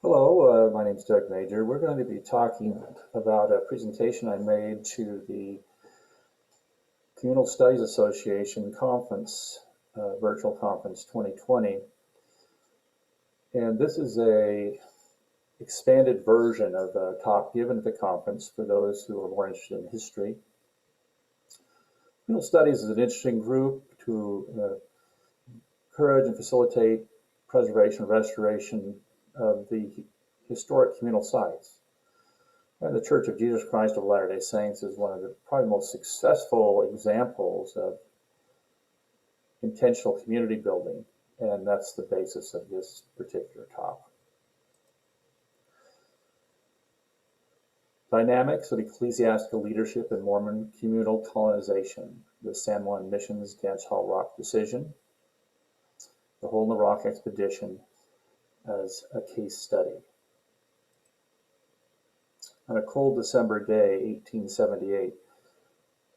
Hello, my name is Doug Major. We're going to be talking about a presentation I made to the Communal Studies Association conference, virtual conference 2020. And this is a expanded version of a talk given at the conference for those who are more interested in history. Communal Studies is an interesting group to encourage and facilitate preservation and restoration of the historic communal sites. And the Church of Jesus Christ of Latter-day Saints is one of the probably most successful examples of intentional community building, and that's the basis of this particular talk. Dynamics of ecclesiastical leadership in Mormon communal colonization, the San Juan Mission's Dance Hall Rock decision, the Hole in the Rock expedition as a case study. On a cold December day, 1878,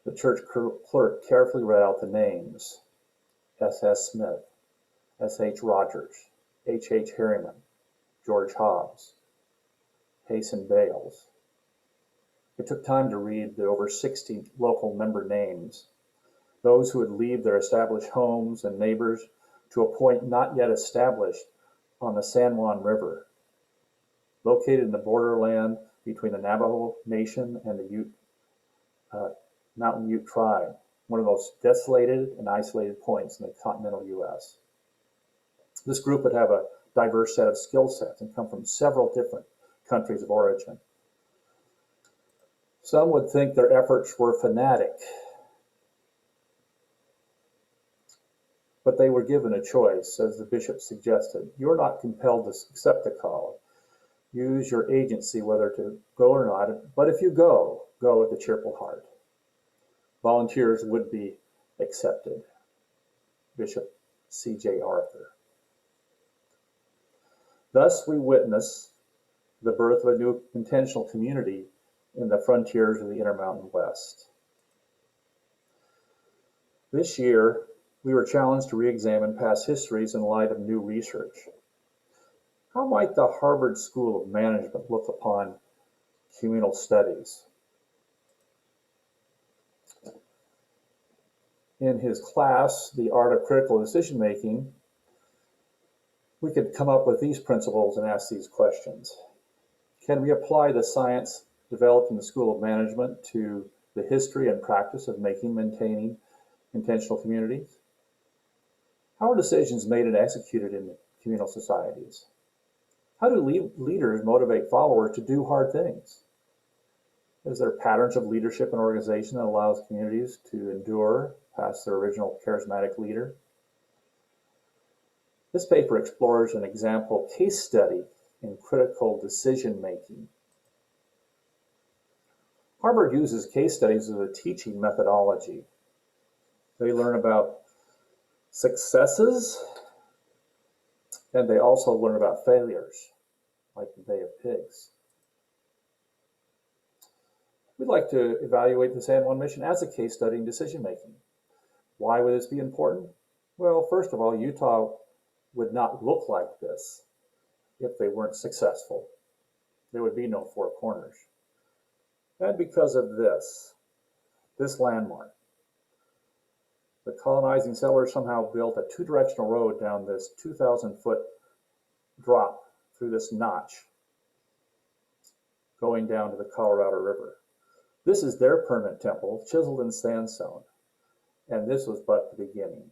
the church clerk carefully read out the names: S.S. Smith, S.H. Rogers, H.H. Harriman, George Hobbs, Payson Bales. It took time to read the over 60 local member names, those who would leave their established homes and neighbors to a point not yet established on the San Juan River, located in the borderland between the Navajo Nation and the Mountain Ute tribe, one of the most desolated and isolated points in the continental U.S. This group would have a diverse set of skill sets and come from several different countries of origin. Some would think their efforts were fanatic, but they were given a choice, as the bishop suggested. You're not compelled to accept the call. Use your agency whether to go or not, but if you go, go with a cheerful heart. Volunteers would be accepted. Bishop C.J. Arthur. Thus, we witness the birth of a new intentional community in the frontiers of the Intermountain West. This year, we were challenged to re-examine past histories in light of new research. How might the Harvard School of Management look upon communal studies? In his class, The Art of Critical Decision Making, we could come up with these principles and ask these questions. Can we apply the science developed in the School of Management to the history and practice of making, maintaining intentional communities? How are decisions made and executed in communal societies? How do leaders motivate followers to do hard things? Is there patterns of leadership and organization that allows communities to endure past their original charismatic leader? This paper explores an example case study in critical decision making. Harvard uses case studies as a teaching methodology. They learn about successes, and they also learn about failures, like the Bay of Pigs. We'd like to evaluate the San Juan Mission as a case study in decision making. Why would this be important? Well, first of all, Utah would not look like this if they weren't successful. There would be no Four Corners. And because of this landmark. The colonizing settlers somehow built a two-directional road down this 2,000-foot drop through this notch going down to the Colorado River. This is their permanent temple, chiseled in sandstone, and this was but the beginning.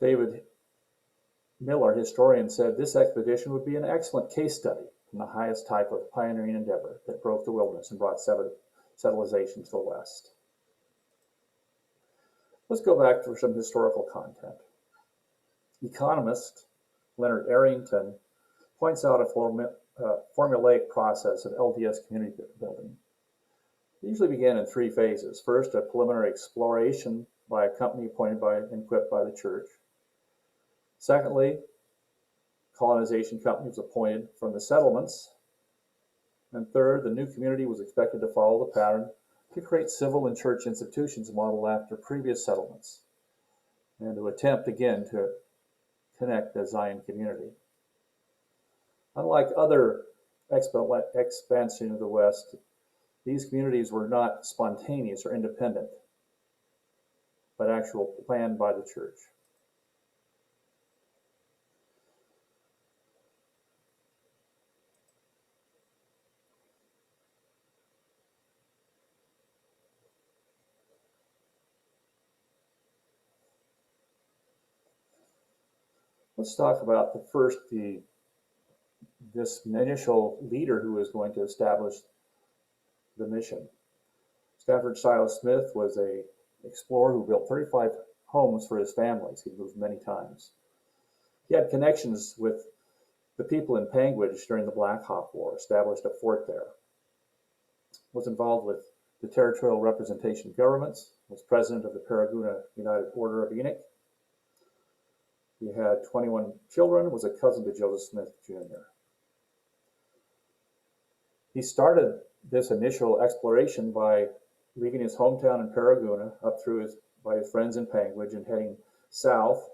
David Miller, historian, said this expedition would be an excellent case study in the highest type of pioneering endeavor that broke the wilderness and brought civilization to the West. Let's go back for some historical content. Economist Leonard Arrington points out a formulaic process of LDS community building. It usually began in three phases. First, a preliminary exploration by a company appointed by and equipped by the church. Secondly, colonization companies appointed from the settlements. And third, the new community was expected to follow the pattern to create civil and church institutions modeled after previous settlements, and to attempt again to connect the Zion community. Unlike other expansion of the West, these communities were not spontaneous or independent, but actual planned by the church. Let's talk about this initial leader who was going to establish the mission. Stafford Silas Smith was an explorer who built 35 homes for his families. He moved many times. He had connections with the people in Panguitch during the Black Hawk War, established a fort there, was involved with the territorial representation governments, was president of the Paraguna United Order of Enoch. He had 21 children, was a cousin to Joseph Smith Jr. He started this initial exploration by leaving his hometown in Paraguna up through by his friends in Panguitch and heading south,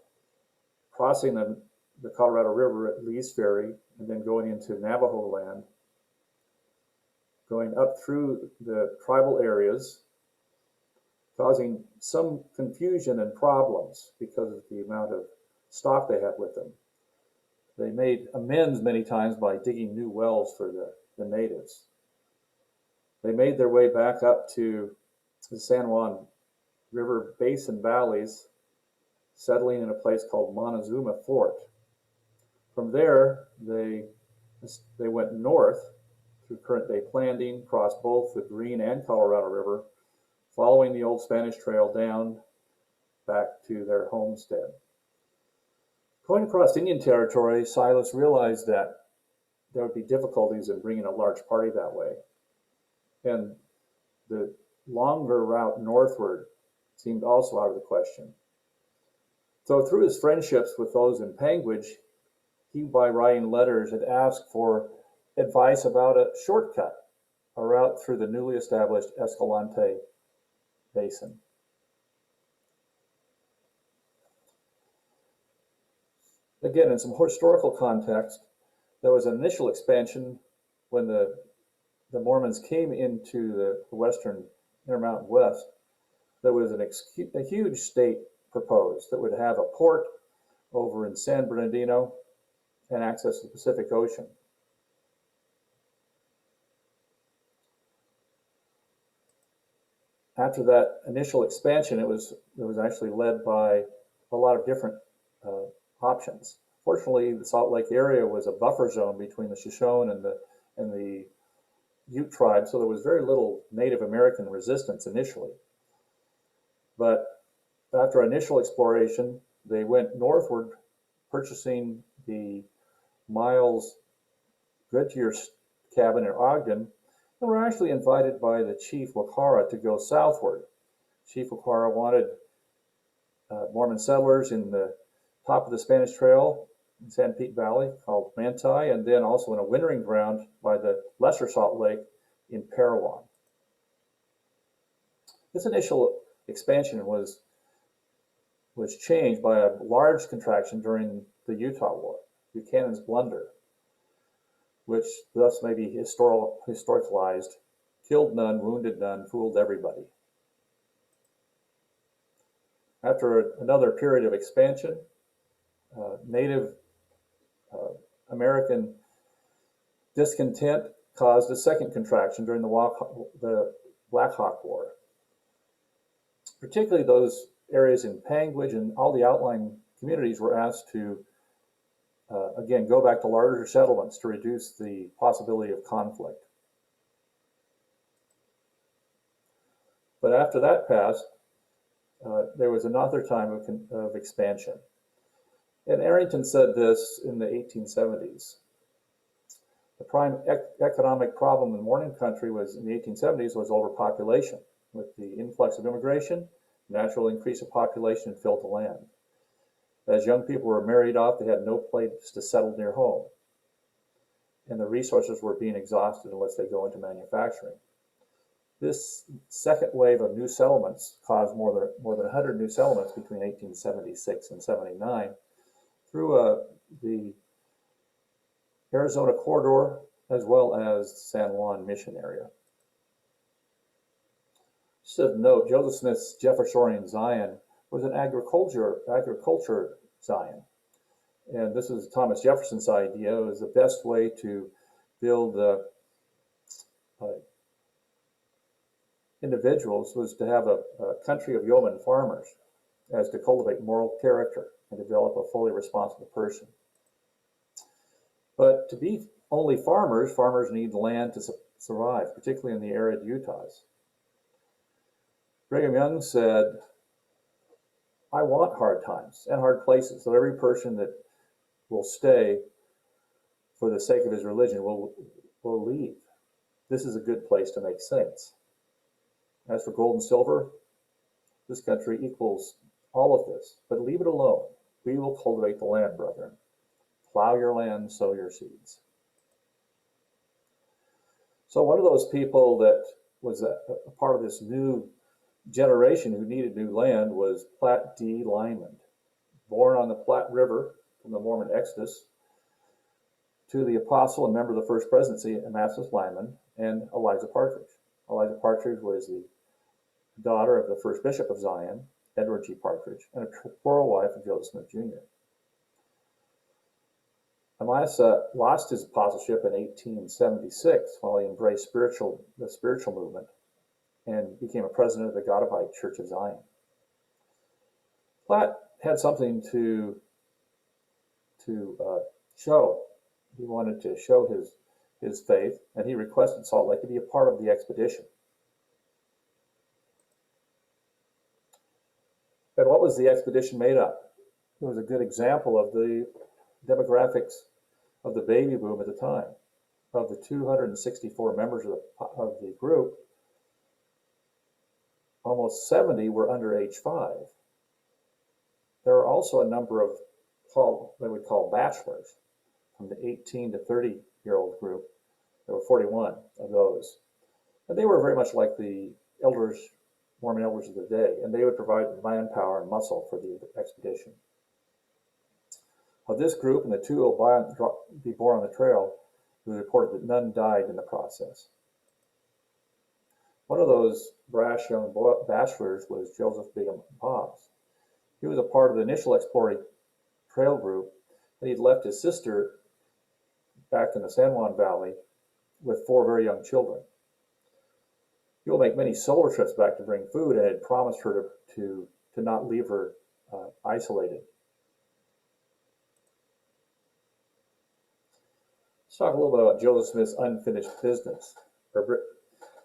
crossing the Colorado River at Lee's Ferry, and then going into Navajo land, going up through the tribal areas, causing some confusion and problems because of the amount of stock they had with them. They made amends many times by digging new wells for the natives. They made their way back up to the San Juan River basin valleys, settling in a place called Montezuma Fort. From there, they went north through current-day Planding, crossed both the Green and Colorado River, following the old Spanish Trail down back to their homestead. Going across Indian Territory, Silas realized that there would be difficulties in bringing a large party that way, and the longer route northward seemed also out of the question. So through his friendships with those in Panguitch, he, by writing letters, had asked for advice about a shortcut, a route through the newly established Escalante Basin. Again, in some historical context, there was an initial expansion when the Mormons came into the western Intermountain West. There was a huge state proposed that would have a port over in San Bernardino and access to the Pacific Ocean. After that initial expansion, it was actually led by a lot of different options. Fortunately, the Salt Lake area was a buffer zone between the Shoshone and the Ute tribe, so there was very little Native American resistance initially. But after initial exploration, they went northward, purchasing the Miles Goodyear cabin in Ogden, and were actually invited by the Chief Wakara to go southward. Chief Wakara wanted Mormon settlers in the top of the Spanish Trail in San Pete Valley called Manti, and then also in a wintering ground by the Lesser Salt Lake in Parowan. This initial expansion was changed by a large contraction during the Utah War, Buchanan's blunder, which thus may be historicalized, killed none, wounded none, fooled everybody. After another period of expansion, Native American discontent caused a second contraction during the Black Hawk War. Particularly those areas in Panguitch and all the outlying communities were asked to, again, go back to larger settlements to reduce the possibility of conflict. But after that passed, there was another time of expansion. And Arrington said this in the 1870s. The prime economic problem in Mormon country in the 1870s was overpopulation. With the influx of immigration, natural increase of population filled the land. As young people were married off, they had no place to settle near home. and the resources were being exhausted unless they go into manufacturing. This second wave of new settlements caused more than 100 new settlements between 1876 and 79 through the Arizona corridor as well as San Juan Mission area. Just of note, Joseph Smith's Jeffersonian Zion was an agriculture Zion. And this is Thomas Jefferson's idea. It was the best way to build individuals was to have a country of yeoman farmers, as to cultivate moral character and develop a fully responsible person. But to be only farmers, farmers need land to survive, particularly in the arid Utahs. Brigham Young said, I want hard times and hard places, so every person that will stay for the sake of his religion will leave. This is a good place to make saints. As for gold and silver, this country equals all of this, but leave it alone. We will cultivate the land, brethren. Plow your land, sow your seeds. So one of those people that was a part of this new generation who needed new land was Platt D. Lyman, born on the Platte River from the Mormon Exodus to the apostle and member of the First Presidency, Amasa Lyman, and Eliza Partridge. Eliza Partridge was the daughter of the first bishop of Zion, Edward G. Partridge, and a plural wife of Joseph Smith Jr. Amasa lost his apostleship in 1876 while he embraced the spiritual movement and became a president of the Godabite Church of Zion. Platt had something to show. He wanted to show his faith, and he requested Salt Lake to be a part of the expedition. And what was the expedition made of? It was a good example of the demographics of the baby boom at the time. Of the 264 members of the group, almost 70 were under age 5. There are also a number of what we would call bachelors from the 18 to 30-year-old group. There were 41 of those. And they were very much like the elders, Mormon elders of the day, and they would provide manpower and muscle for the expedition. Of this group and the 2 who will be born on the trail, it was reported that none died in the process. One of those brash young bachelors was Joseph Bingham Hobbs. He was a part of the initial exploring trail group, and he'd left his sister back in the San Juan Valley with 4 very young children. He will make many solo trips back to bring food, and had promised her to not leave her isolated. Let's talk a little bit about Joseph Smith's unfinished business.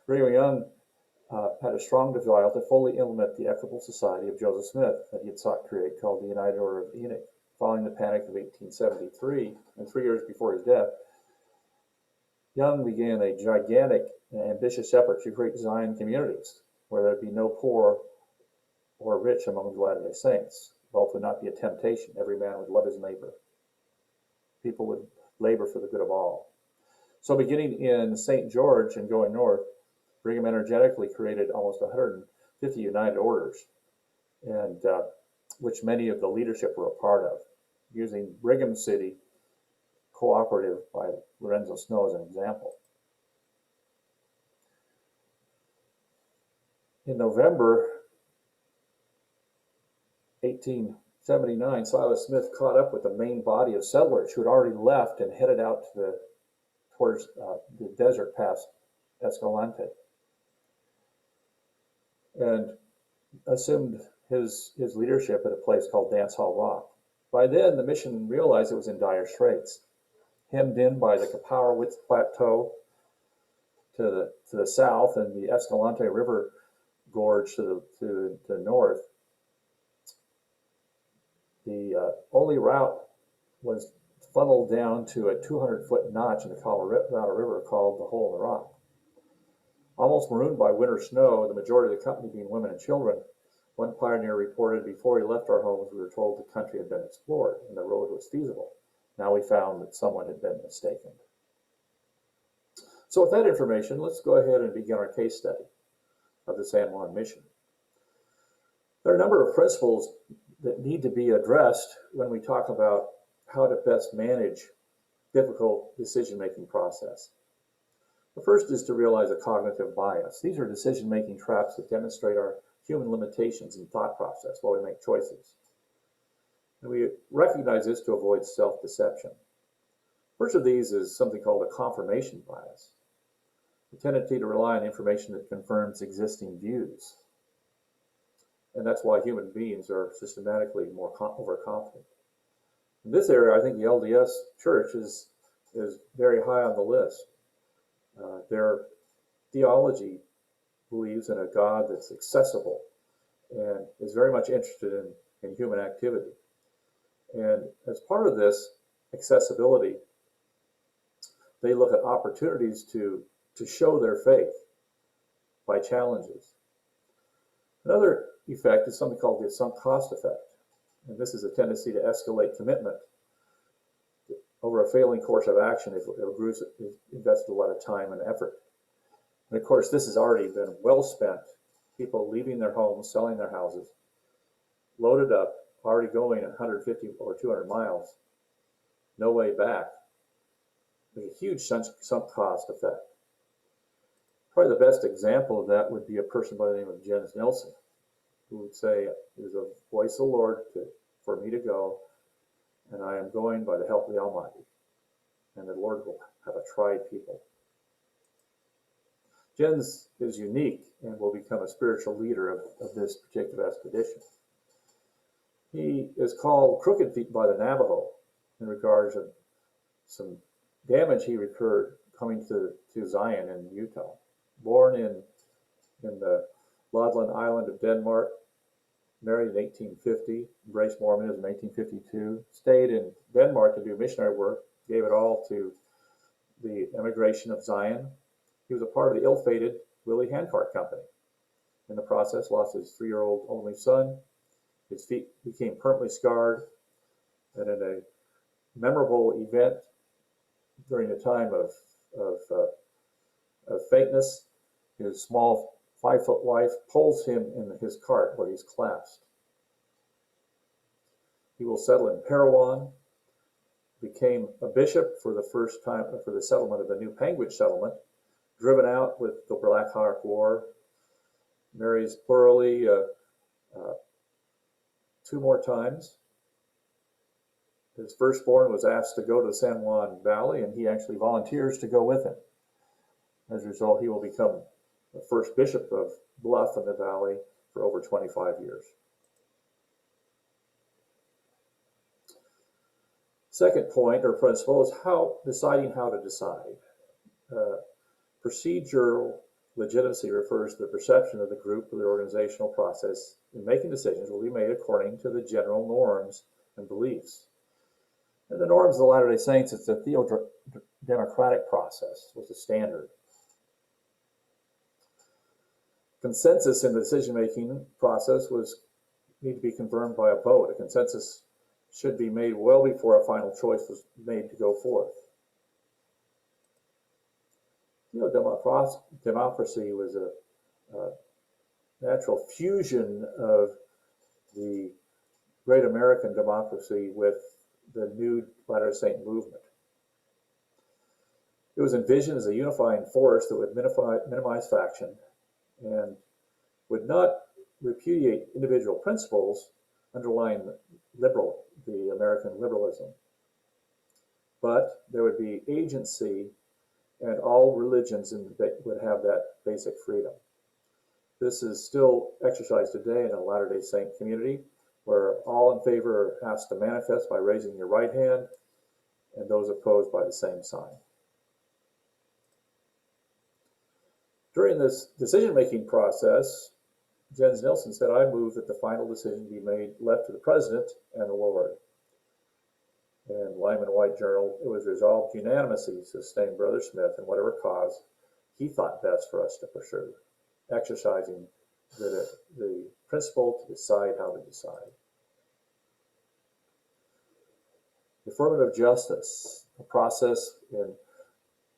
Brigham Young had a strong desire to fully implement the Equitable Society of Joseph Smith that he had sought to create, called the United Order of Enoch. Following the Panic of 1873, and 3 years before his death, Young began a gigantic and ambitious effort to create Zion communities where there would be no poor or rich among the Latter-day Saints. Wealth would not be a temptation. Every man would love his neighbor. People would labor for the good of all. So beginning in St. George and going north, Brigham energetically created almost 150 United Orders, and which many of the leadership were a part of, using Brigham City Cooperative by Lorenzo Snow as an example. In November 1879, Silas Smith caught up with the main body of settlers who had already left and headed out towards the desert past Escalante, and assumed his leadership at a place called Dance Hall Rock. By then, the mission realized it was in dire straits, hemmed in by the Capowawitz Plateau to the south and the Escalante River Gorge to the north. The only route was funneled down to a 200-foot notch in the Colorado River called the Hole in the Rock. Almost marooned by winter snow, the majority of the company being women and children, one pioneer reported, "Before he left our homes, we were told the country had been explored and the road was feasible. Now we found that someone had been mistaken." So with that information, let's go ahead and begin our case study of the San Juan mission. There are a number of principles that need to be addressed when we talk about how to best manage difficult decision-making process. The first is to realize a cognitive bias. These are decision-making traps that demonstrate our human limitations in thought process while we make choices. And we recognize this to avoid self-deception. First of these is something called a confirmation bias, the tendency to rely on information that confirms existing views. And that's why human beings are systematically more overconfident. In this area, I think the LDS Church is very high on the list. Their theology believes in a God that's accessible and is very much interested in human activity. And as part of this accessibility, they look at opportunities to show their faith by challenges. Another effect is something called the sunk cost effect. And this is a tendency to escalate commitment over a failing course of action if a group has invested a lot of time and effort. And of course, this has already been well spent. People leaving their homes, selling their houses, loaded up, already going 150 or 200 miles, no way back. There's a huge sunk cost effect. Probably the best example of that would be a person by the name of Jens Nelson, who would say, "It is a voice of the Lord for me to go, and I am going by the help of the Almighty, and the Lord will have a tried people." Jens is unique and will become a spiritual leader of this particular expedition. He is called Crooked Feet by the Navajo in regards to some damage he incurred coming to Zion in Utah. Born in the Lodland Island of Denmark, married in 1850, embraced Mormonism in 1852, stayed in Denmark to do missionary work, gave it all to the emigration of Zion. He was a part of the ill-fated Willie Handcart Company. In the process, lost his 3-year-old only son. His feet became permanently scarred, and in a memorable event during a time of faintness, his small 5-foot wife pulls him in his cart where he's collapsed. He will settle in Parowan, became a bishop for the first time for the settlement of the New Panguitch settlement, driven out with the Black Hawk War, marries plurally 2 more times. His firstborn was asked to go to the San Juan Valley, and he actually volunteers to go with him. As a result, he will become the first bishop of Bluff in the valley for over 25 years. Second point or principle is deciding how to decide. Procedural legitimacy refers to the perception of the group or the organizational process in making decisions will be made according to the general norms and beliefs. And the norms of the Latter-day Saints, it's a theodemocratic process was the standard. Consensus in the decision-making process need to be confirmed by a vote. A consensus should be made well before a final choice was made to go forth. Democracy was a natural fusion of the great American democracy with the new Latter-day Saint movement. It was envisioned as a unifying force that would minimize faction and would not repudiate individual principles underlying the American liberalism. But there would be agency, and all religions would have that basic freedom. This is still exercised today in a Latter-day Saint community, where all in favor are asked to manifest by raising your right hand, and those opposed by the same sign. During this decision-making process, Jens Nelson said, "I move that the final decision be left to the President and the Lord." In Lyman White Journal, it was resolved unanimously to sustain Brother Smith in whatever cause he thought best for us to pursue, exercising the principle to decide how to decide. Affirmative justice, a process in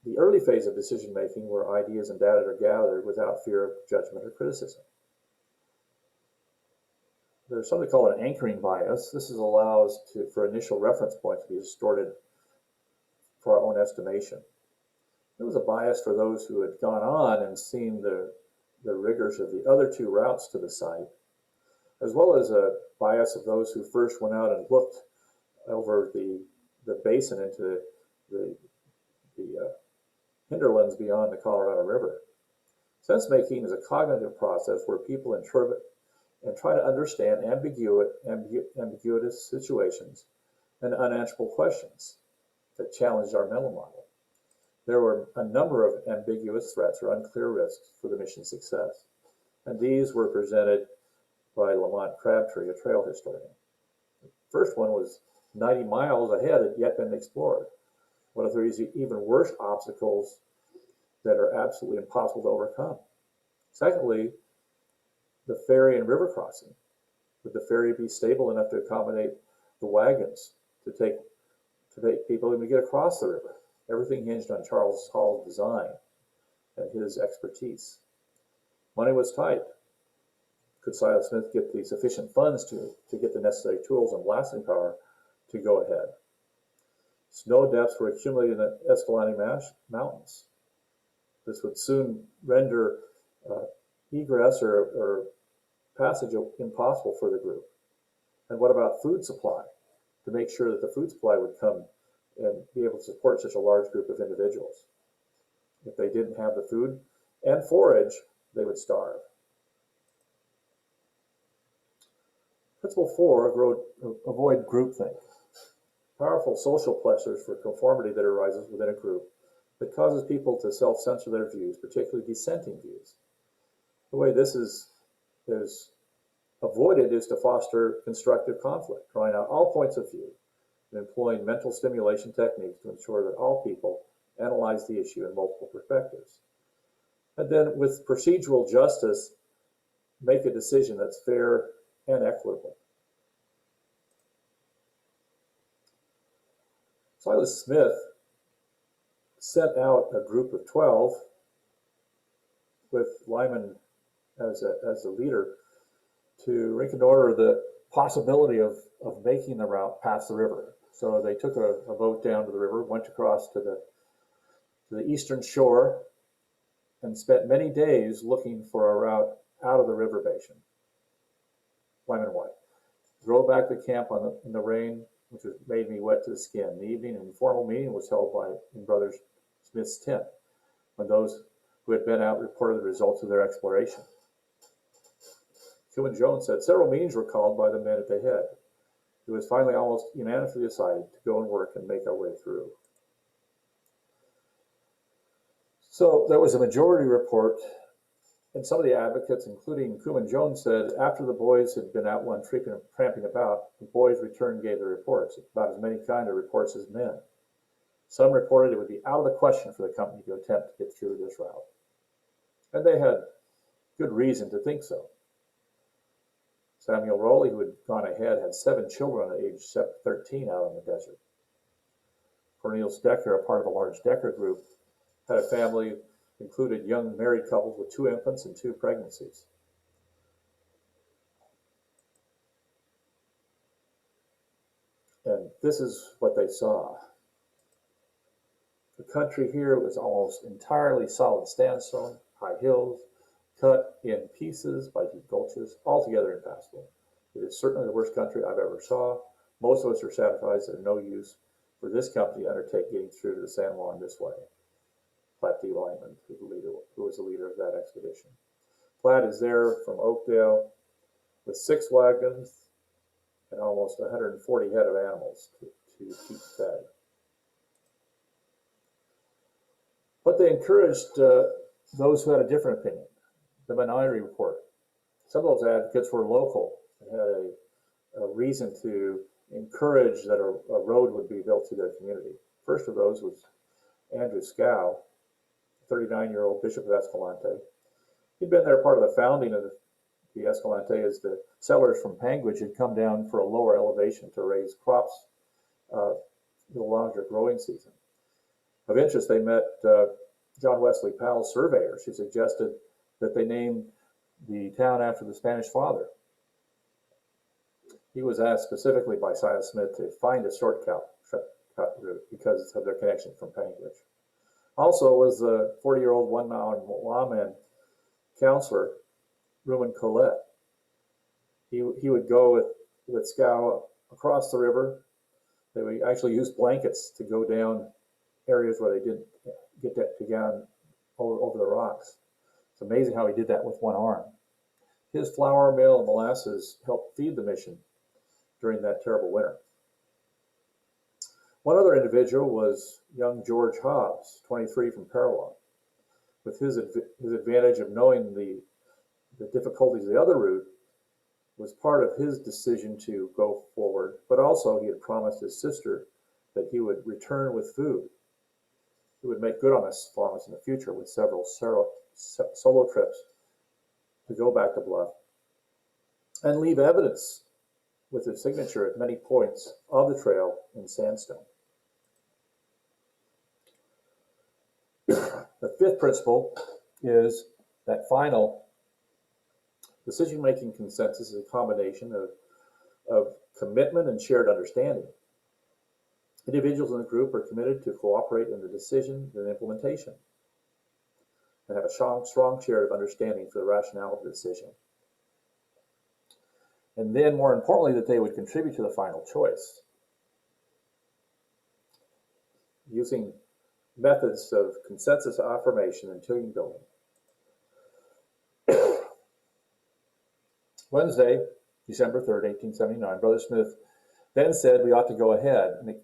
the early phase of decision making where ideas and data are gathered without fear of judgment or criticism. There's something called an anchoring bias. This allows for initial reference points to be distorted for our own estimation. There was a bias for those who had gone on and seen the rigors of the other two routes to the site, as well as a bias of those who first went out and looked over the basin into the hinterlands beyond the Colorado River. Sense making is a cognitive process where people interpret and try to understand ambiguous situations and unanswerable questions that challenged our mental model. There were a number of ambiguous threats or unclear risks for the mission's success, and these were presented by Lamont Crabtree, a trail historian. The first one was 90 miles ahead had yet been explored. What if there is even worse obstacles that are absolutely impossible to overcome? Secondly, the ferry and river crossing. Would the ferry be stable enough to accommodate the wagons to take people even to get across the river? Everything hinged on Charles Hall's design and his expertise. Money was tight. Could Silas Smith get the sufficient funds to get the necessary tools and blasting power to go ahead? Snow depths were accumulating in the Escalante Mountains. This would soon render egress or passage impossible for the group. And what about food supply? To make sure that the food supply would come and be able to support such a large group of individuals. If they didn't have the food and forage, they would starve. Principle 4, avoid groupthink. Powerful social pressures for conformity that arises within a group that causes people to self-censor their views, particularly dissenting views. The way this is avoided is to foster constructive conflict, drawing out all points of view, and employing mental stimulation techniques to ensure that all people analyze the issue in multiple perspectives. And then with procedural justice, make a decision that's fair and equitable. Silas Smith sent out a group of 12 with Lyman as a leader to reconnoiter the possibility of making the route past the river. So they took a boat down to the river, went across to the eastern shore, and spent many days looking for a route out of the river basin. Lyman White drove back to camp in the rain, which made me wet to the skin. The evening, an informal meeting was held in Brother Smith's tent, when those who had been out reported the results of their exploration. Juan Jones said several meetings were called by the men at the head. It was finally almost unanimously decided to go and work and make our way through. So there was a majority report, and some of the advocates, including Juan Jones, said after the boys had been out one trip and tramping about, the boys returned and gave their reports, about as many kind of reports as men. Some reported it would be out of the question for the company to attempt to get through this route. And they had good reason to think so. Samuel Rowley, who had gone ahead, had 7 children at age 13 out in the desert. Cornelius Decker, a part of a large Decker group, had a family included young married couples with 2 infants and 2 pregnancies. And this is what they saw. The country here was almost entirely solid sandstone, high hills, cut in pieces by deep gulches, altogether impassable. It is certainly the worst country I've ever saw. Most of us are satisfied there's no use for this company to undertake getting through to the San Juan this way. Platt D. Lyman, who was the leader of that expedition. Platt is there from Oakdale with 6 wagons and almost 140 head of animals to keep fed. But they encouraged those who had a different opinion. The minority report. Some of those advocates were local and had a reason to encourage that a road would be built to their community. First of those was Andrew Scow, 39-year-old Bishop of Escalante. He'd been there part of the founding of the Escalante as the settlers from Panguitch had come down for a lower elevation to raise crops for the longer growing season. Of interest, they met John Wesley Powell's surveyors, who suggested that they name the town after the Spanish father. He was asked specifically by Silas Smith to find a shortcut route because of their connection from Panguitch. Also was the 40-year-old one-man counselor, Ruben Colette. He would go with Scow across the river. They would actually use blankets to go down areas where they didn't get down over the rocks. It's amazing how he did that with one arm. His flour mill and molasses helped feed the mission during that terrible winter. One other individual was young George Hobbs, 23, from Parowan. With his advantage of knowing the difficulties of the other route was part of his decision to go forward, but also he had promised his sister that he would return with food. He would make good on this promise in the future with several solo trips to go back to Bluff and leave evidence with his signature at many points of the trail in sandstone. The fifth principle is that final decision-making consensus is a combination of commitment and shared understanding. Individuals in the group are committed to cooperate in the decision and implementation and have a strong shared understanding for the rationale of the decision. And then, more importantly, that they would contribute to the final choice using methods of consensus affirmation and team building. Wednesday, December 3rd, 1879, Brother Smith then said we ought to go ahead and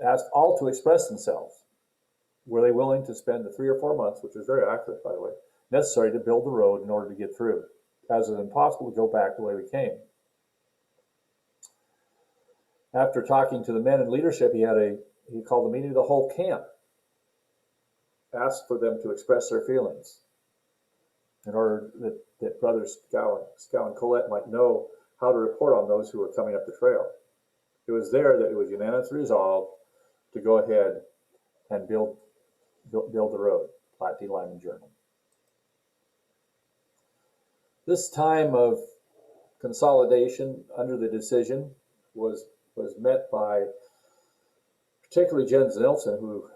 asked all to express themselves. Were they willing to spend the 3 or 4 months, which was very accurate, by the way, necessary to build the road in order to get through, as it was impossible to go back the way we came. After talking to the men in leadership, he called a meeting of the whole camp, asked for them to express their feelings in order that Brothers Scow and Colette might know how to report on those who were coming up the trail. It was there that it was unanimously resolved to go ahead and build the road, Platte D. Lyman Journal. This time of consolidation under the decision was met by particularly Jens Nilsson, who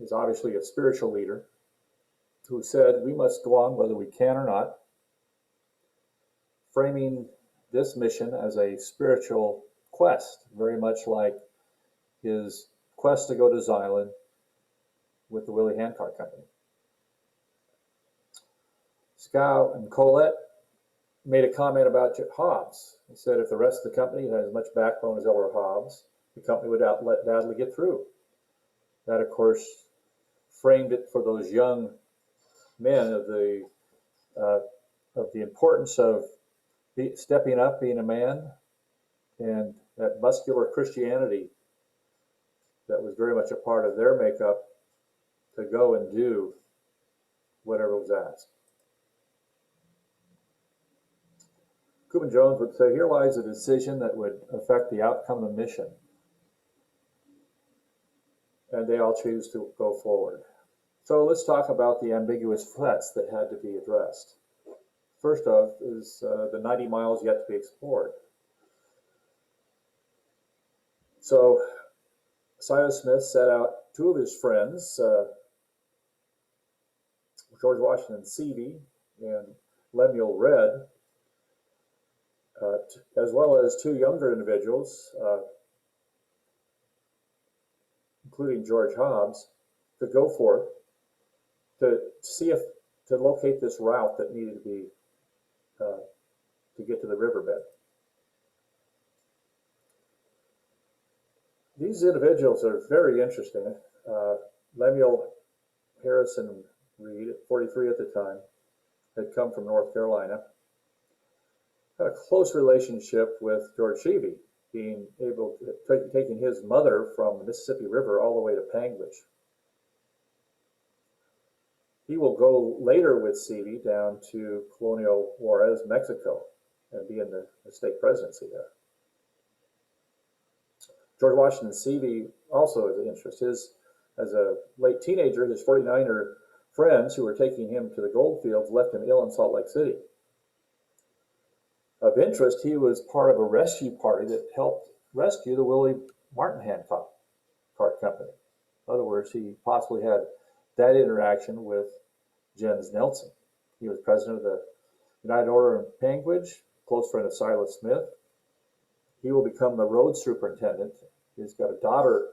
is obviously a spiritual leader, who said we must go on whether we can or not, framing this mission as a spiritual quest, very much like his quest to go to Xylan with the Willie Handcart Company. Scow and Colette made a comment about Hobbs. He said if the rest of the company had as much backbone as Elder Hobbs, the company would badly get through. That, of course, framed it for those young men of the importance of stepping up, being a man, and that muscular Christianity that was very much a part of their makeup to go and do whatever was asked. Cuban Jones would say, here lies a decision that would affect the outcome of the mission. And they all choose to go forward. So let's talk about the ambiguous threats that had to be addressed. First off is the 90 miles yet to be explored. So Silas Smith set out 2 of his friends, George Washington Seavey and Lemuel Red, as well as 2 younger individuals, including George Hobbs, to go forth to locate this route that needed to be to get to the riverbed. These individuals are very interesting. Lemuel Harrison Reed, 43 at the time, had come from North Carolina, had a close relationship with George Seavey, being able to taking his mother from the Mississippi River all the way to Panguitch. He will go later with Seavey down to Colonial Juarez, Mexico, and be in the state presidency there. George Washington Seavey also is an interest. As a late teenager, his 49er friends who were taking him to the gold fields left him ill in Salt Lake City. Of interest, he was part of a rescue party that helped rescue the Willie Martin Hancock Cart Company. In other words, he possibly had that interaction with Jens Nelson. He was president of the United Order of Panguage, close friend of Silas Smith. He will become the road superintendent. He's got a daughter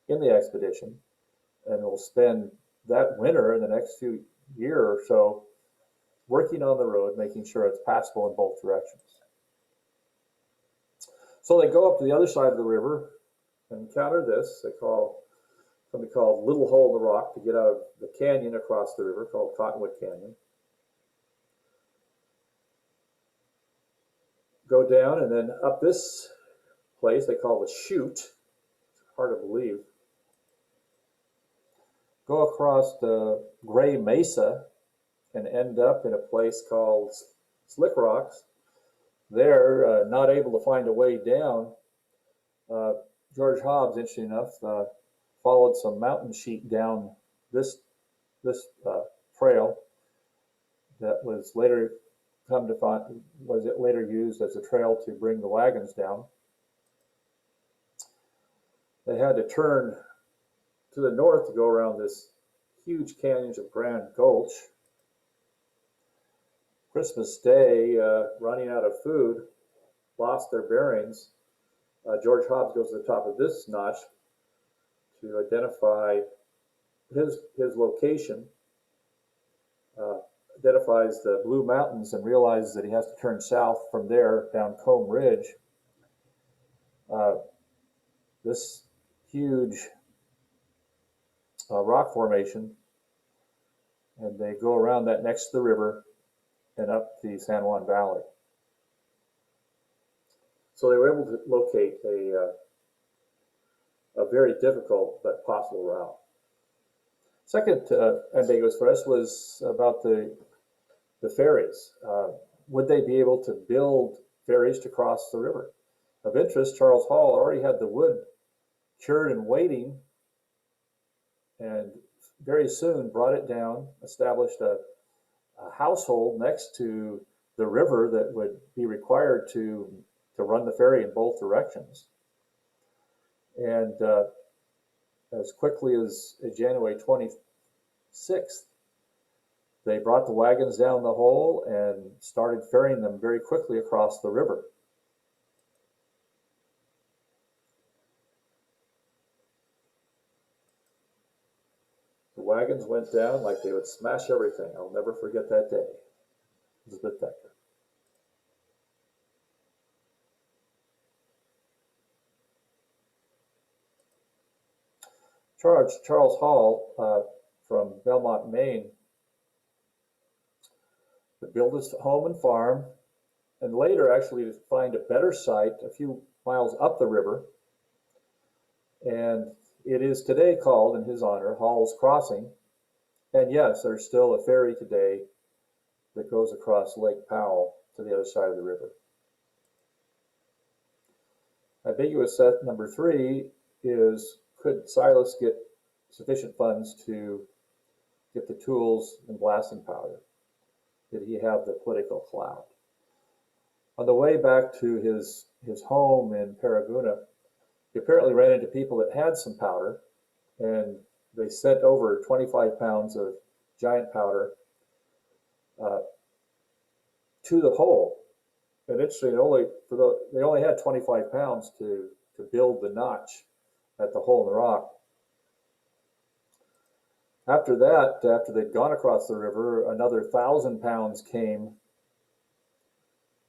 in the expedition and will spend that winter in the next few year or so working on the road, making sure it's passable in both directions. So they go up to the other side of the river and encounter this. They call something called Little Hole in the Rock to get out of the canyon across the river called Cottonwood Canyon. Go down and then up this place they call the chute. It's hard to believe. Go across the Gray Mesa and end up in a place called Slick Rocks. There, not able to find a way down, George Hobbs, interesting enough, followed some mountain sheep down this trail that was later later used as a trail to bring the wagons down. They had to turn to the north to go around this huge canyons of Grand Gulch. Christmas Day, running out of food, lost their bearings. George Hobbs goes to the top of this notch to identify his location, identifies the Blue Mountains and realizes that he has to turn south from there down Combe Ridge. This huge rock formation, and they go around that next to the river and up the San Juan Valley. So they were able to locate a very difficult but possible route. Second ambiguous for us was about the ferries. Would they be able to build ferries to cross the river? Of interest, Charles Hall already had the wood cured and waiting, and very soon brought it down, established a household next to the river that would be required to run the ferry in both directions. And as quickly as January 26th, they brought the wagons down the hole and started ferrying them very quickly across the river. The wagons went down like they would smash everything. I'll never forget that day. Elizabeth Decker. Charles Hall from Belmont, Maine, would build his home and farm, and later actually to find a better site a few miles up the river. And it is today called, in his honor, Hall's Crossing. And yes, there's still a ferry today that goes across Lake Powell to the other side of the river. Ambiguous set number 3 is, could Silas get sufficient funds to get the tools and blasting powder? Did he have the political clout? On the way back to his home in Paraguna, he apparently ran into people that had some powder, and they sent over 25 pounds of giant powder to the hole. And interestingly, they only had 25 pounds to build the notch at the hole in the rock. After that, after they'd gone across the river, another 1,000 pounds came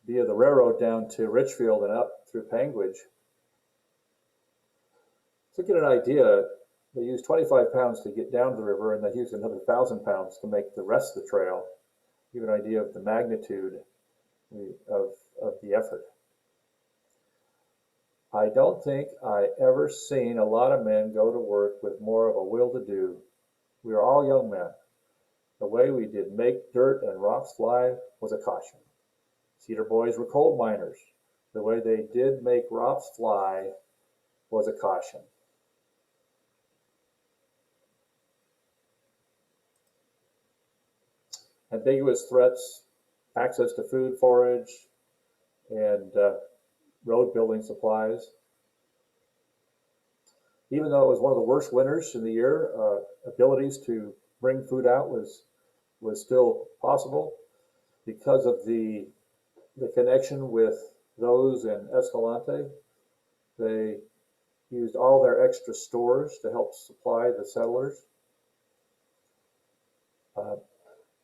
via the railroad down to Richfield and up through Panguage. To get an idea, they used 25 pounds to get down to the river, and they used another 1,000 pounds to make the rest of the trail. Give an idea of the magnitude of the effort. I don't think I ever seen a lot of men go to work with more of a will to do. We were all young men. The way we did make dirt and rocks fly was a caution. Cedar boys were coal miners. The way they did make rocks fly was a caution. Ambiguous threats, access to food, forage, and road building supplies. Even though it was one of the worst winters in the year, abilities to bring food out was still possible because of the connection with those in Escalante. They used all their extra stores to help supply the settlers.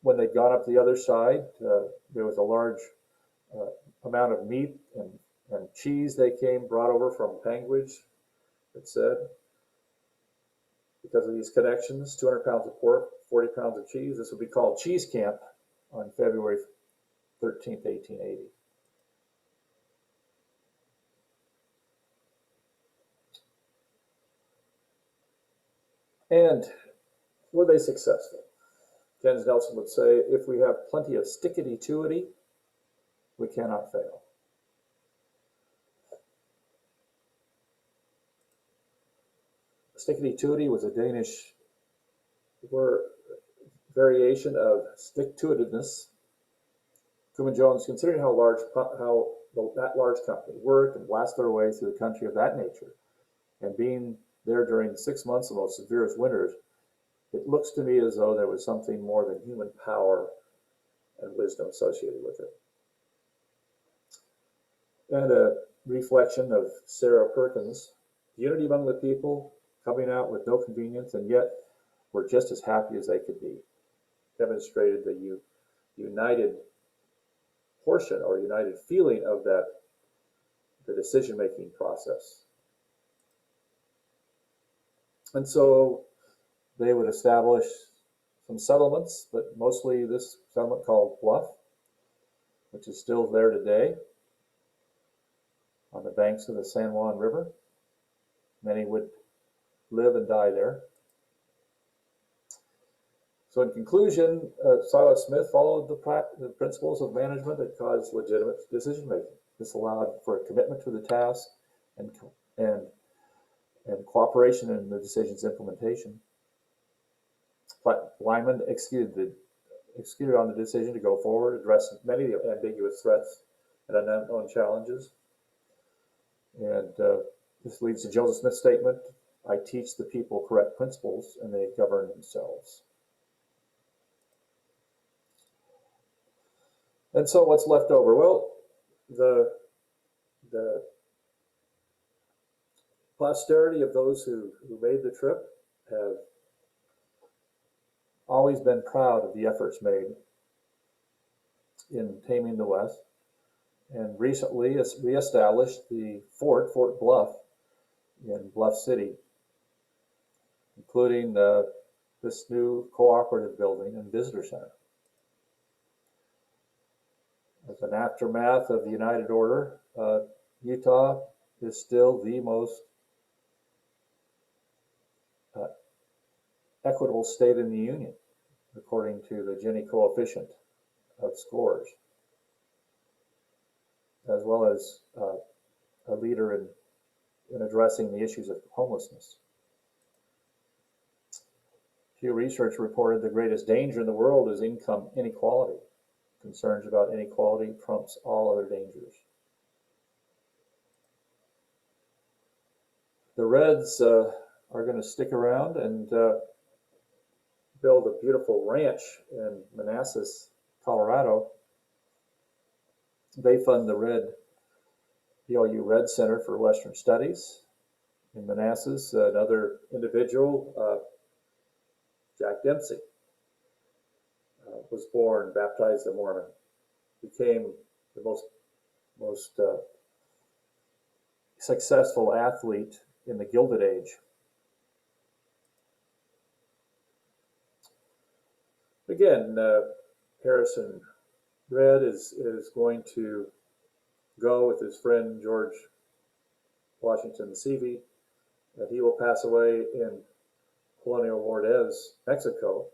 When they'd gone up the other side, there was a large amount of meat and cheese they brought over from Panguitch, it said. Because of these connections, 200 pounds of pork, 40 pounds of cheese. This would be called Cheese Camp on February 13th, 1880. And were they successful? Jens Nelson would say, if we have plenty of stickity-toity, we cannot fail. Stickity-toity was a Danish word variation of stick-to-itiveness. Cumin Jones, considering how that large company worked and blasted their way through the country of that nature, and being there during 6 months of the most severest winters, it looks to me as though there was something more than human power and wisdom associated with it. And a reflection of Sarah Perkins, unity among the people, coming out with no convenience, and yet were just as happy as they could be, demonstrated the united portion or united feeling of the decision-making process. And so they would establish some settlements, but mostly this settlement called Bluff, which is still there today on the banks of the San Juan River. Many would live and die there. So in conclusion, Silas Smith followed the principles of management that caused legitimate decision-making. This allowed for a commitment to the task and cooperation in the decision's implementation. Lyman executed on the decision to go forward, address many of the ambiguous threats and unknown challenges. And this leads to Joseph Smith's statement, I teach the people correct principles and they govern themselves. And so what's left over? Well, the posterity of those who made the trip have always been proud of the efforts made in taming the West, and recently has reestablished the Fort Bluff in Bluff City, including this new cooperative building and visitor center. As an aftermath of the United Order, Utah is still the most equitable state in the Union, according to the Gini coefficient of scores, as well as a leader in addressing the issues of homelessness. Pew Research reported the greatest danger in the world is income inequality. Concerns about inequality trumps all other dangers. The Reds are going to stick around and build a beautiful ranch in Manassas, Colorado. They fund the BLU Red Center for Western Studies in Manassas. Another individual, Jack Dempsey, was born, baptized a Mormon, became the most successful athlete in the Gilded Age. Again, Harrison Red is going to go with his friend George Washington Seavey, and he will pass away in Colonial Lourdes, Mexico.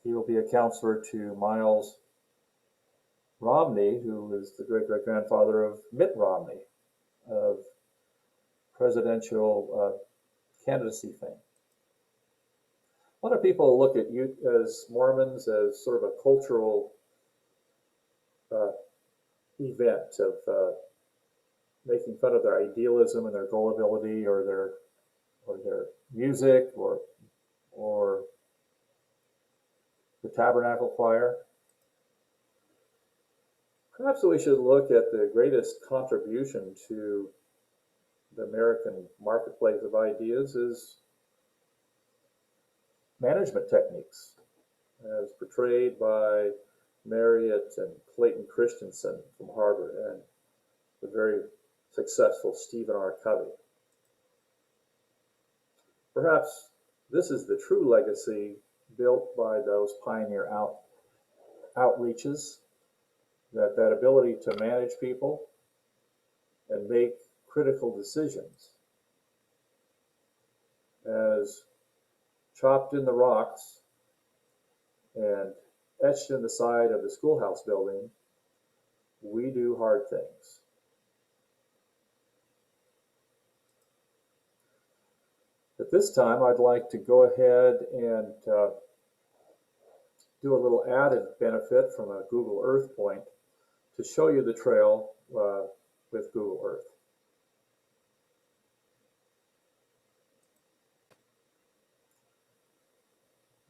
He will be a counselor to Miles Romney, who is the great-great-grandfather of Mitt Romney, of presidential candidacy thing. A lot of people look at you as Mormons as sort of a cultural event of making fun of their idealism and their gullibility, or their music, or the tabernacle choir. Perhaps we should look at the greatest contribution to the American marketplace of ideas is management techniques, as portrayed by Marriott and Clayton Christensen from Harvard, and the very successful Stephen R. Covey. Perhaps this is the true legacy built by those pioneer outreaches, that ability to manage people and make critical decisions, as chopped in the rocks and etched in the side of the schoolhouse building, we do hard things. At this time, I'd like to go ahead and do a little added benefit from a Google Earth point to show you the trail with Google Earth.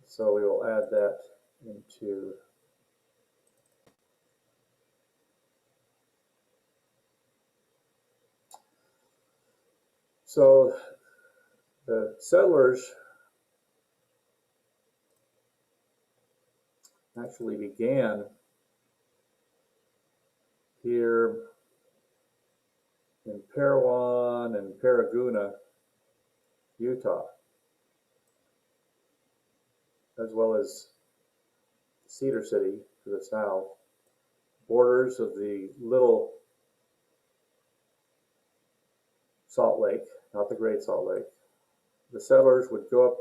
So we will add that into the settlers actually began here in Parowan and Paragouna, Utah, as well as Cedar City to the south, borders of the Little Salt Lake, not the Great Salt Lake. The settlers would go up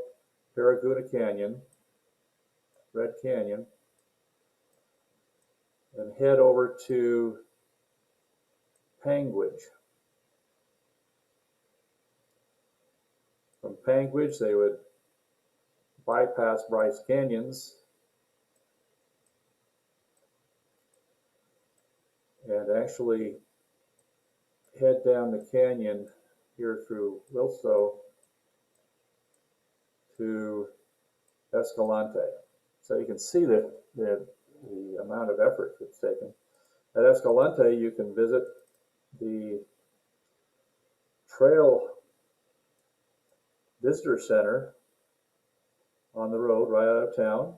Paragouna Canyon, Red Canyon, and head over to Panguitch. From Panguitch, they would bypass Bryce Canyons and actually head down the canyon here through Wilso to Escalante. So you can see that the amount of effort that's taken. At Escalante, you can visit the Trail Visitor Center on the road right out of town.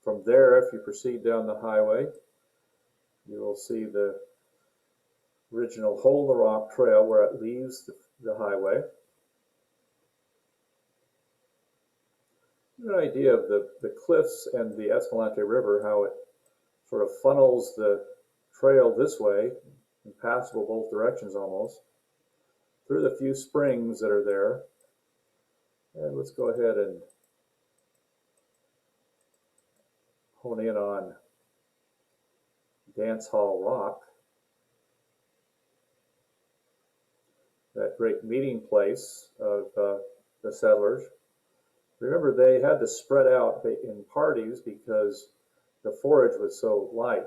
From there, if you proceed down the highway, you will see the original Hole in the Rock Trail where it leaves the highway. An idea of the cliffs and the Escalante River, how it sort of funnels the trail this way, impassable both directions almost, through the few springs that are there. And let's go ahead and hone in on Dance Hall Rock, that great meeting place of the settlers. Remember, they had to spread out in parties because the forage was so light.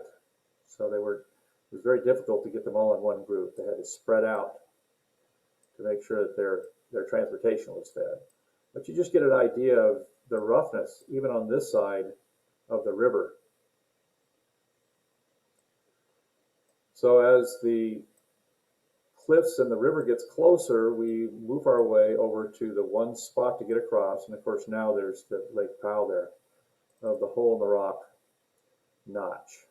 So it was very difficult to get them all in one group. They had to spread out to make sure that their transportation was fed. But you just get an idea of the roughness, even on this side of the river. So as the cliffs and the river gets closer, we move our way over to the one spot to get across. And of course, now there's the Lake Powell there of the Hole in the Rock notch.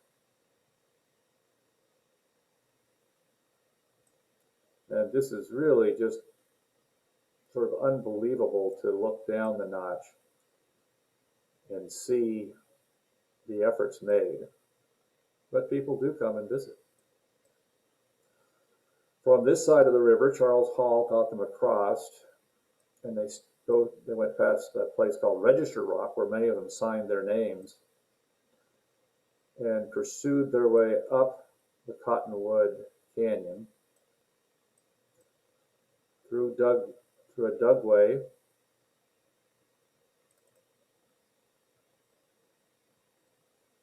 And this is really just sort of unbelievable to look down the notch and see the efforts made. But people do come and visit. From this side of the river, Charles Hall got them across, and they went past a place called Register Rock, where many of them signed their names, and pursued their way up the Cottonwood Canyon through a dugway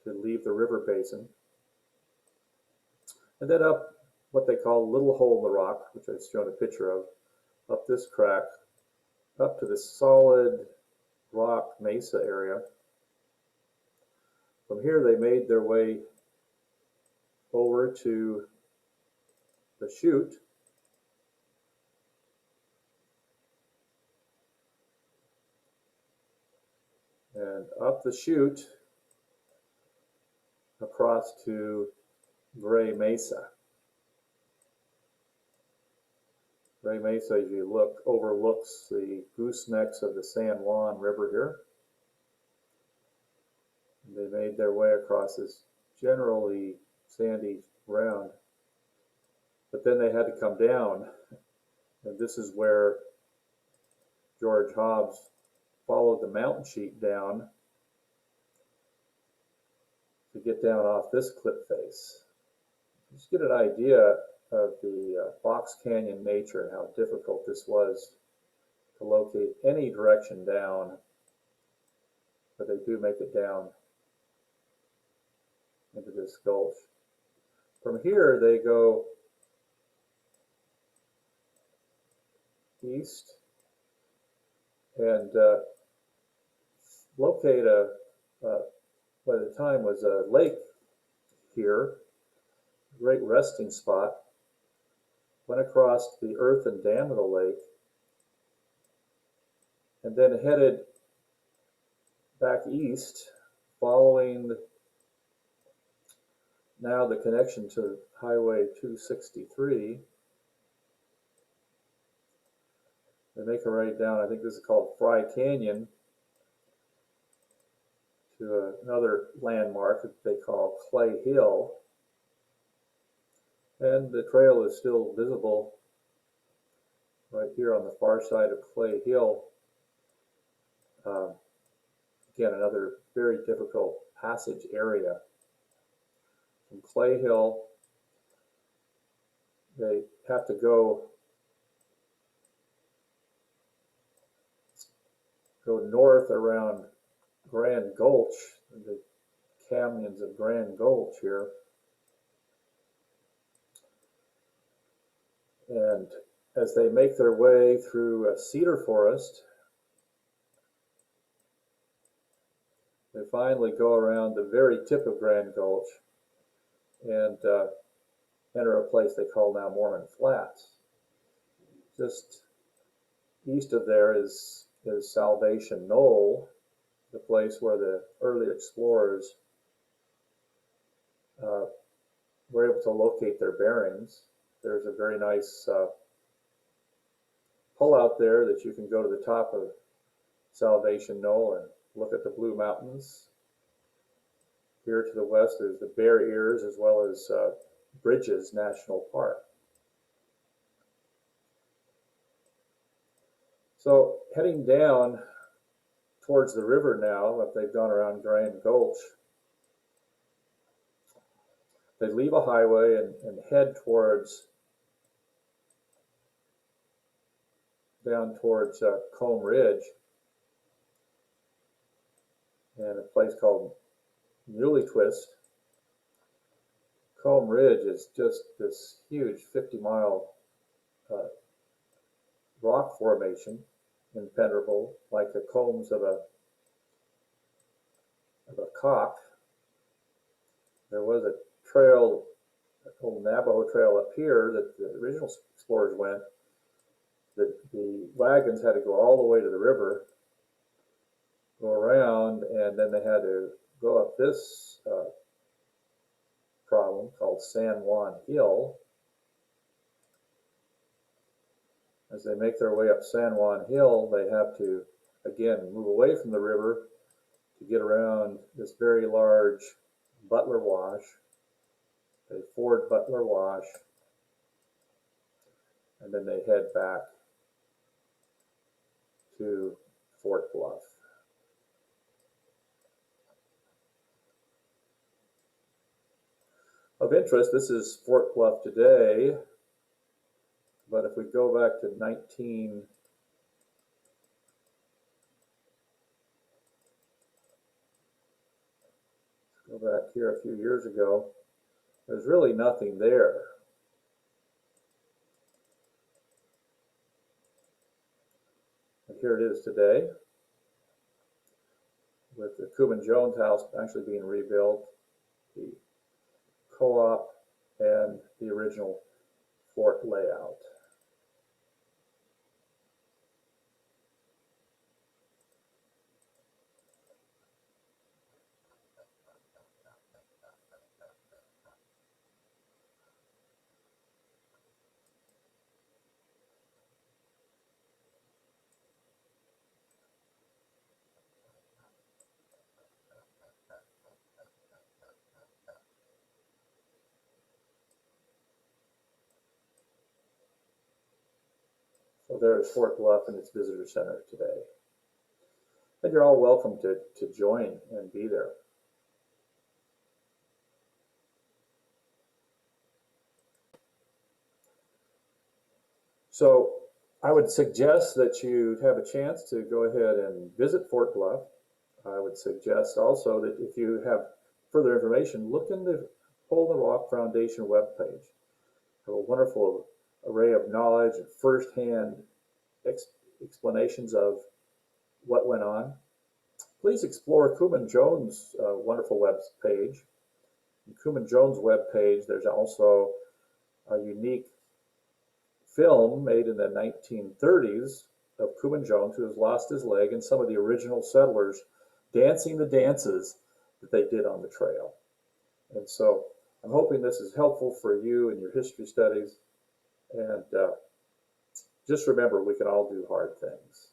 to leave the river basin, and then up what they call Little Hole in the Rock, which I've shown a picture of, up this crack, up to the solid rock mesa area. From here they made their way over to the chute, and up the chute across to Gray Mesa. Gray Mesa, as you look, overlooks the goosenecks of the San Juan River here. And they made their way across this generally sandy ground, but then they had to come down, and this is where George Hobbs followed the mountain sheet down to get down off this cliff face. Just get an idea of the Box Canyon nature and how difficult this was to locate any direction down, but they do make it down into this gulch. From here they go east and locate by the time was a lake here, a great resting spot. Went across the earthen dam of the lake, and then headed back east, following now the connection to Highway 263. They make a right down, I think this is called Fry Canyon, to another landmark that they call Clay Hill. And the trail is still visible right here on the far side of Clay Hill. Again, another very difficult passage area. From Clay Hill, they have to go north around Grand Gulch, the canyons of Grand Gulch here. And as they make their way through a cedar forest, they finally go around the very tip of Grand Gulch and enter a place they call now Mormon Flats. Just east of there is Salvation Knoll, the place where the early explorers were able to locate their bearings. There's a very nice pull out there that you can go to the top of Salvation Knoll and look at the Blue Mountains. Here to the west is the Bear Ears, as well as Bridges National Park. So heading down towards the river now, if they've gone around Grand Gulch, they leave a highway and head down towards Comb Ridge and a place called Muley Twist. Comb Ridge is just this huge 50-mile rock formation, impenetrable, like the combs of a cock. There was a trail, a old Navajo trail up here that the original explorers went. The wagons had to go all the way to the river, go around, and then they had to go up this problem called San Juan Hill. As they make their way up San Juan Hill, they have to, again, move away from the river to get around this very large Butler Wash. They ford Butler Wash, and then they head back to Fort Bluff. Of interest, this is Fort Bluff today. But if we go back to go back here a few years ago, there's really nothing there. And here it is today, with the Cuban Jones house actually being rebuilt, the co-op, and the original fort layout. So there is Fort Bluff and its visitor center today. And you're all welcome to join and be there. So I would suggest that you have a chance to go ahead and visit Fort Bluff. I would suggest also that if you have further information, look in the Hole in the Rock Foundation webpage. Have a wonderful array of knowledge and firsthand explanations of what went on. Please explore Cuman Jones' wonderful web page. On Cuman Jones' web page, there's also a unique film made in the 1930s of Cuman Jones, who has lost his leg, and some of the original settlers dancing the dances that they did on the trail. And so I'm hoping this is helpful for you in your history studies. And just remember, we can all do hard things.